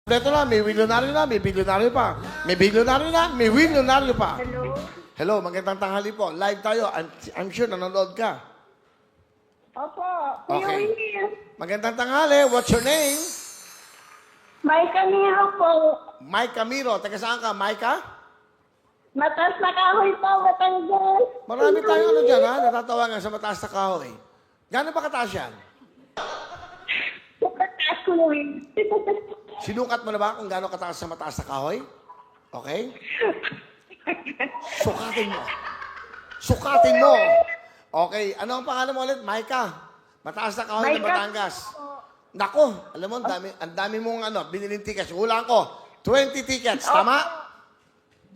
Kompleto na, may milyonaryo na, may bilyonaryo pa. May bilyonaryo na, may milyonaryo pa. Hello? Hello, magandang tanghali po. Live tayo. I'm sure nanonood ka. Opo, Kuya Okay. Will. Magandang tanghali. What's your name? May kaniro po. Mike Camiro. Taga saan ka, Micah? Matas na kahoy po, Batangas. Marami tayong ano dyan, ha? Natatawagan sa mataas na kahoy. Gano'n ba kataas yan? Pagkataas ko, Kuya Will. Sinukat mo na ba kung gano'n kataas sa mataas na kahoy? Okay? Sukatin mo. Sukatin mo. Okay. Ano ang pangalan mo ulit? Micah. Mataas na kahoy ng Micah. Batangas. Nako, alam mo, ang dami mong biniling tickets. Hulaan ko, 20 tickets. Tama?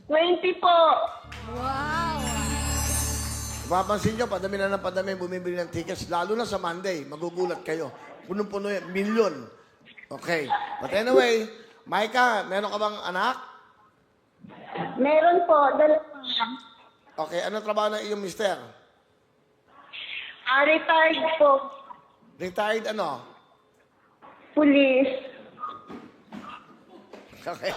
20 po. Mapapansin nyo, padami na ng padami bumibili ng tickets. Lalo na sa Monday, magugulat kayo. Punong-puno yan, milyon. Okay. But anyway, Micah, meron ka bang anak? Meron po, dalawa. Okay, ano trabaho ng iyong mister? Retired po. Retired ano? Police. Okay.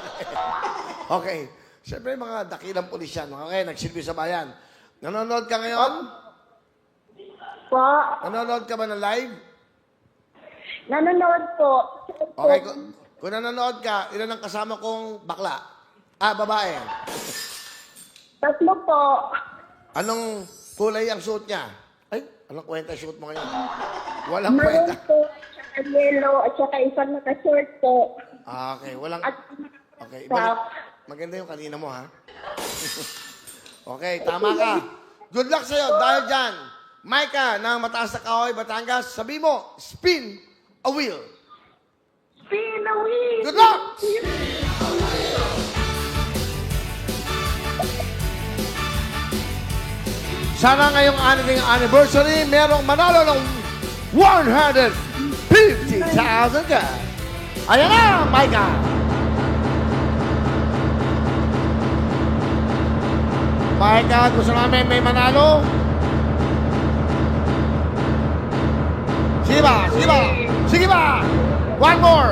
Okay. Siyempre, mga dakilang pulis yan. Okay, nagsilbi sa bayan. Nanonood ka ngayon? Po. Nanonood ka ba ng live? Nanonood po. Okay, kung nanonood ka, ilan ang kasama kong bakla? Babae. Tatlo po. Anong kulay ang suot niya? Ay, anong kwenta suot mo ngayon? Walang Maroon kwenta. po, tsaka yellow, at saka isang naka-short po. Okay, walang... At Okay, top. maganda yung kanina mo, ha? Okay, tama ka. Good luck sa'yo. Dahil dyan, Micah ng Mataas na Kahoy, Batangas, sabi mo, spin a wheel. Spin a wheel. Good luck! Sana ngayong ating anniversary, merong manalo ng 150,000 ka. Ayan na, Micah! Micah, gusto namin may manalo? Sige ba? Sige ba? Sige ba? One more!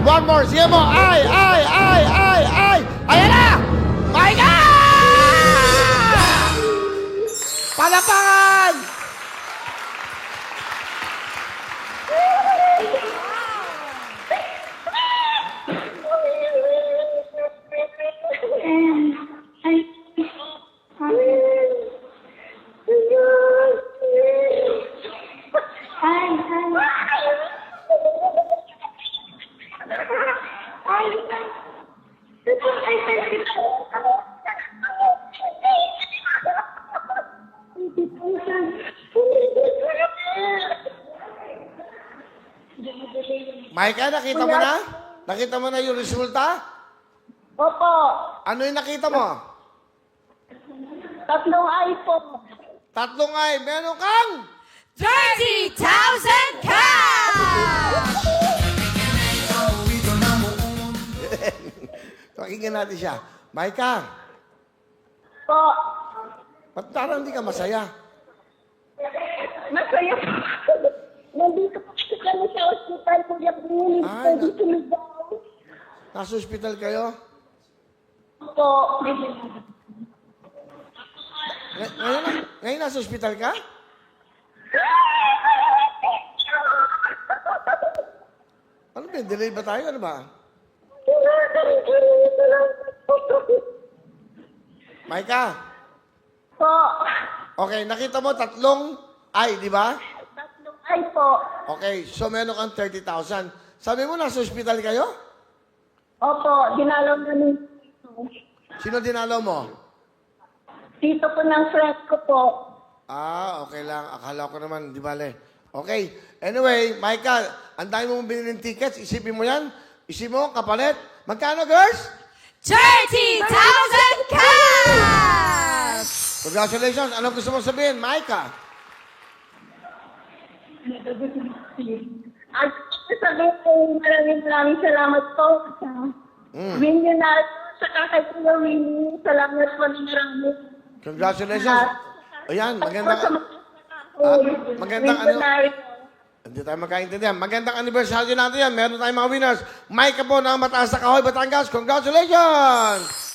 One more! Sige mo! Ay! Ayan na! Micah! Palapangan! Micah, nakita mo na? Nakita mo na yung resulta? Opo, Ano yung nakita mo? tatlong ay po. Tatlong ay, meron kang 30,000 cash! Pakinggan natin siya. Micah, Po, ba't parang hindi ka masaya? masaya po. Nandito po kami sa hospital, Kuya Will. Ay, Pwede sumigaw. Nasa ospital kayo? Po. Ngayon nasa ospital ka? Ano ba? Delay ba tayo? Ano ba? Micah, Po. okay, nakita mo tatlong ay, di ba? Tatlong ay po. Okay, so meron kang 30,000. Sabi mo, nasa ospital kayo? Opo, dinalaw namin. Sino dinalaw mo? Dito po ng friend ko po. Okay lang. Akala ko naman, di bale. Okay. Anyway, Micah, ang dami mong binili ng tickets. Isipin mo yan. Isipin mo, kapalit. Magkano, girls? 30,000 cash! Congratulations. Anong gusto mo sabihin, Micah? At sabihin ko, maraming salamat po sa Millionaire, sa kay Kuya Will. Salamat po ng marami. Congratulations. Ayan, magandang... magandang ano? Millionaire. Hindi tayo magkaintindihan. Magandang anniversary natin yan. Meron tayong mga winners. Micah po ng Mataas na Kahoy, Batangas. Congratulations!